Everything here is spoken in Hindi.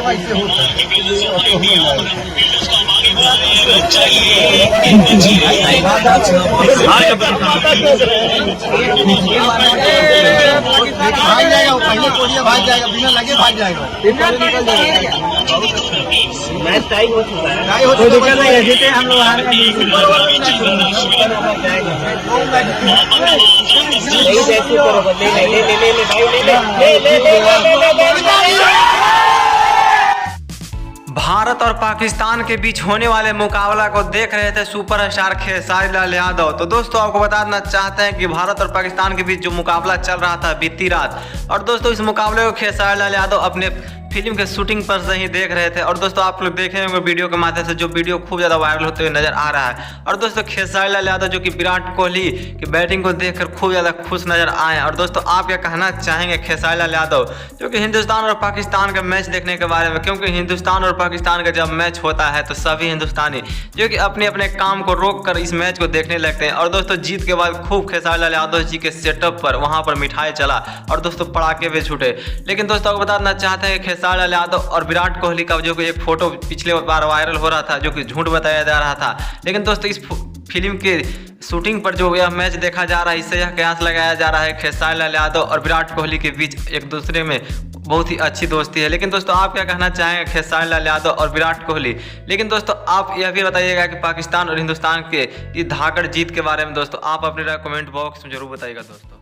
साहब ऐसे होता भाग जाएगा, वो पहले कोरिया भाग जाएगा, बिना लगे भाग जाएगा, निकल जाएगा। मैच टाई हो चुका है, टाई हो चुका है, जीते हम लोग हार गए। भारत और पाकिस्तान के बीच होने वाले मुकाबला को देख रहे थे सुपरस्टार खेसारी लाल यादव। तो दोस्तों आपको बताना चाहते हैं कि भारत और पाकिस्तान के बीच जो मुकाबला चल रहा था बीती रात, और दोस्तों इस मुकाबले को खेसारी लाल यादव अपने फिल्म के शूटिंग पर से ही देख रहे थे। और दोस्तों आप लोग देखे होंगे वीडियो के माध्यम से, जो वीडियो खूब ज़्यादा वायरल होते हुए नजर आ रहा है। और दोस्तों खेसारी लाल यादव जो कि विराट कोहली की बैटिंग को देखकर खूब ज़्यादा खुश नजर आए। और दोस्तों आप क्या कहना चाहेंगे खेसारी लाल यादव जो कि हिंदुस्तान और पाकिस्तान का मैच देखने के बारे में? क्योंकि हिंदुस्तान और पाकिस्तान का जब मैच होता है तो सभी हिंदुस्तानी जो कि अपने अपने काम को रोक कर इस मैच को देखने लगते हैं। और दोस्तों जीत के बाद खूब खेसारी लाल यादव जी के सेटअप पर वहाँ पर मिठाई चला और दोस्तों पड़ाके भी छूटे। लेकिन दोस्तों आपको बताना चाहते हैं कि खेसारी लाल यादव और विराट कोहली का जो कि एक फोटो पिछले बार वायरल हो रहा था जो कि झूठ बताया जा रहा था। लेकिन दोस्तों इस फिल्म के शूटिंग पर जो यह मैच देखा जा रहा है, इससे यह कयास लगाया जा रहा है खेसारी लाल यादव और विराट कोहली के बीच एक दूसरे में बहुत ही अच्छी दोस्ती है। लेकिन दोस्तों आप क्या कहना चाहेंगे खेसारी लाल यादव और विराट कोहली? लेकिन दोस्तों आप यह भी बताइएगा कि पाकिस्तान और हिंदुस्तान के इस धाकड़ जीत के बारे में दोस्तों आप अपनी राय कमेंट बॉक्स में जरूर बताइएगा दोस्तों।